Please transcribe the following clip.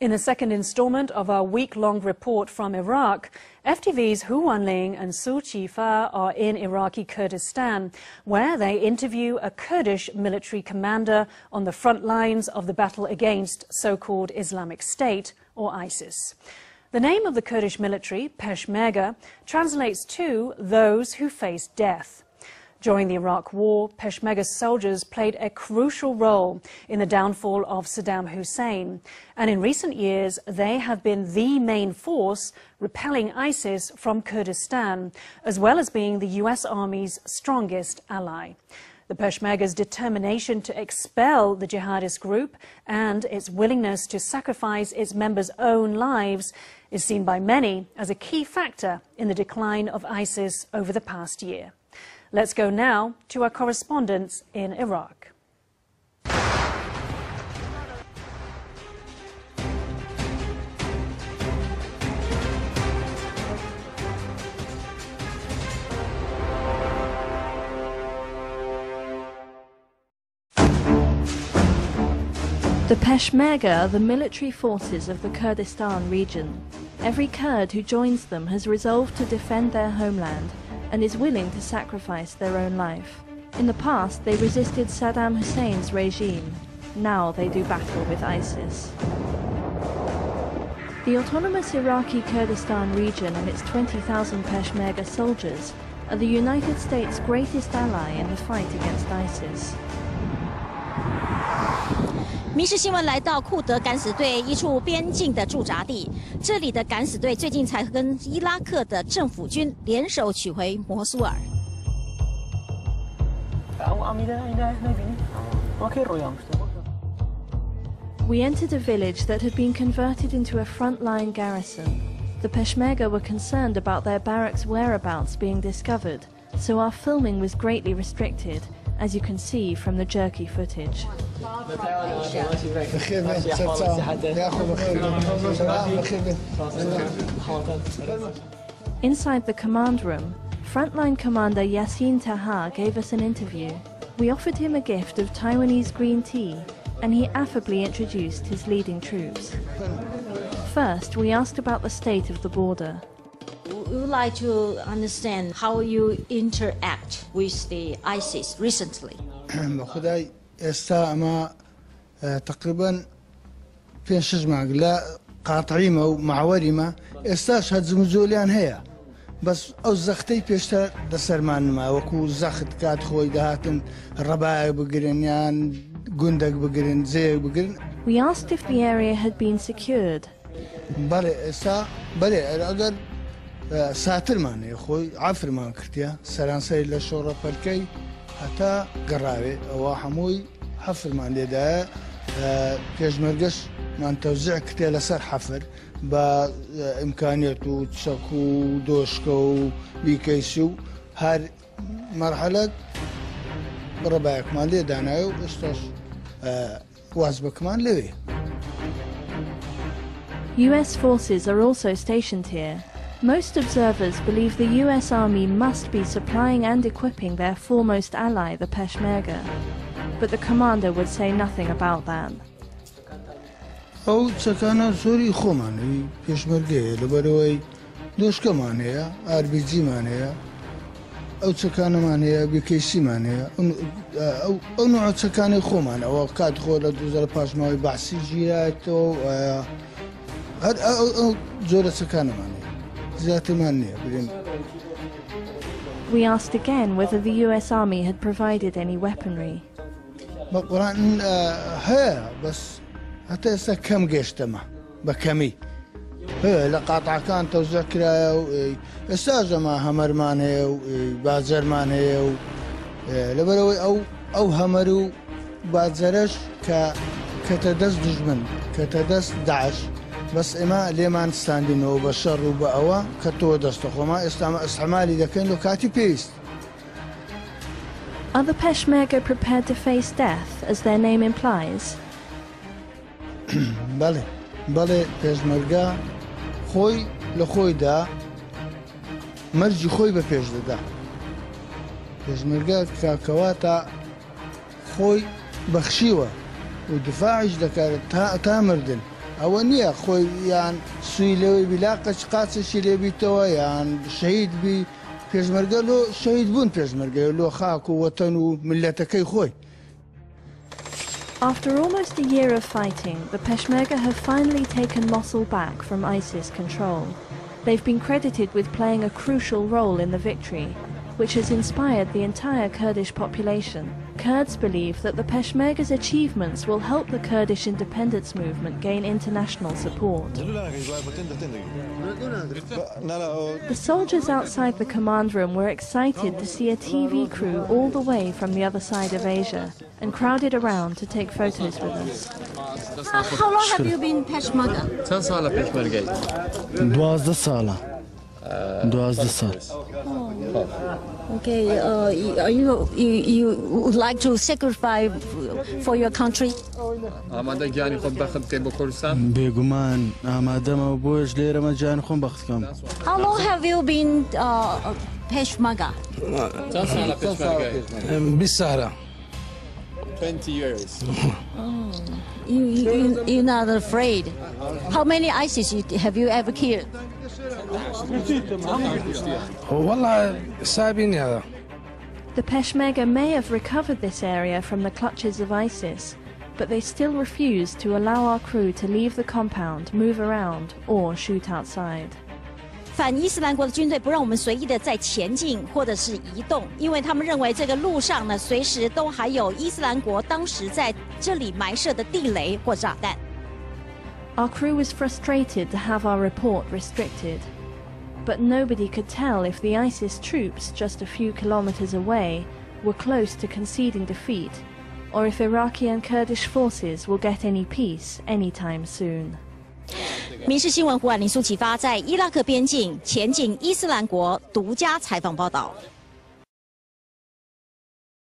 In the second installment of our week-long report from Iraq, FTV's Hu Wan-ling and Su Chi-fa are in Iraqi Kurdistan, where they interview a Kurdish military commander on the front lines of the battle against so-called Islamic State, or ISIS. The name of the Kurdish military, Peshmerga, translates to those who face death. During the Iraq War, Peshmerga soldiers played a crucial role in the downfall of Saddam Hussein, and in recent years they have been the main force repelling ISIS from Kurdistan, as well as being the US Army's strongest ally. The Peshmerga's determination to expel the jihadist group and its willingness to sacrifice its members' own lives is seen by many as a key factor in the decline of ISIS over the past year. Let's go now to our correspondents in Iraq. The Peshmerga are the military forces of the Kurdistan region. Every Kurd who joins them has resolved to defend their homeland and is willing to sacrifice their own life. In the past, they resisted Saddam Hussein's regime. Now they do battle with ISIS. The autonomous Iraqi Kurdistan region and its 20,000 Peshmerga soldiers are the United States' greatest ally in the fight against ISIS. 民事新闻来到库德敢死队一处边境的驻扎地，这里的敢死队最近才跟伊拉克的政府军联手取回摩苏尔。 We entered a village that had been converted into a frontline garrison. The Peshmerga were concerned about their barracks' whereabouts being discovered, so our filming was greatly restricted, as you can see from the jerky footage. Inside the command room, frontline commander Yasin Taha gave us an interview. We offered him a gift of Taiwanese green tea, and he affably introduced his leading troops. First, we asked about the state of the border. We would like to understand how you interact with the ISIS recently. تقريبا في شجمع لا قاطعيمة ومعوريمة استاش هاد زمزوليان هي بس أو زختي بيشتر دسرمان ما وكو زخت كات خوي دهاتن الرباعي بقرنيان قندق بقرن زي بقرن. We asked if the area had been secured. بلي استا بلي أقدر ساتر ماني خوي عفر مان كرتيا سلانسي للشورى بالكي حتى قراوي أو حموي حفر مان لدا بيشمرقش مان توزيع كتير لسر حفر بإمكانيته تشكو دوشكو بيكيسو هار مرحلة رباعك مان لي دانايو استاش وازبك مان لوي. US forces are also stationed here. Most observers believe the US Army must be supplying and equipping their foremost ally, the Peshmerga. But the commander would say nothing about that. أو سكان سوري خوماني بيشمرقية لبروي دوش كمانية RPG مانية أو سكان مانية بكيسي مانية أو نوع سكان خومان أو كاد خولة دوزال باشماوي بحسي جيرات أو زورة سكان مانية ذات مانية. We asked again whether the US Army had provided any weaponry. بقران هي بس حتى هسه كم قشتمه بكمي هي لقاطع كان توزيع كرايه استاجه ما همر مانه وبازر مانه لبروي او همرو بازرش كتدس دجمن كتدس داعش بس اما ليمان ستاندينو بشر وباوا كتو دستخو ما استعمالي اذا كان له كاتي بيست. Are the Peshmerga prepared to face death, as their name implies? بله پێشمەرگا خۆی لە خۆیدا مەرجی خۆی بە پێش دەدا. پێشمەرگا کاکەواتە خۆی بەخشیوە و دفاعش دەکات تا مردن أونية خوي يعني سويلوي بلا قاس شيلبي توا يعني شهيد بي بيشمرقة لو شهيد بون بيشمرقة لو خاكو وطنو ملتكي خوي. After almost a year of fighting, the Peshmerga have finally taken Mosul back from ISIS control. They've been credited with playing a crucial role in the victory, which has inspired the entire Kurdish population. Kurds believe that the Peshmerga's achievements will help the Kurdish independence movement gain international support. The soldiers outside the command room were excited to see a TV crew all the way from the other side of Asia and crowded around to take photos with us. How long have you been Peshmerga? 10 سال Peshmerga. 12 سال. 12 سال. Okay, you would like to sacrifice for your country? آماده گیانی خود بخت که با کردستان. بیگمان آماده ما بوش لیره ما جان خون بخت کم. How long have you been Peshmerga? 10 سال Peshmerga. 20 سال. 20 years. You're not afraid. How many ISIS have you ever killed? والله سابين هذا. The Peshmerga may have recovered this area from the clutches of ISIS, but they still refuse to allow our crew to leave the compound, move around, or shoot outside. 反伊斯兰国的军队不让我们随意的在前进或者是移动，因为他们认为这个路上呢，随时都还有伊斯兰国当时在这里埋设的地雷或炸弹。Our crew was frustrated to have our report restricted, but nobody could tell if the ISIS troops just a few kilometers away were close to conceding defeat, or if Iraqi and Kurdish forces will get any peace anytime soon. 民事新闻胡婉玲、苏启发在伊拉克边境前进伊斯兰国独家采访报道。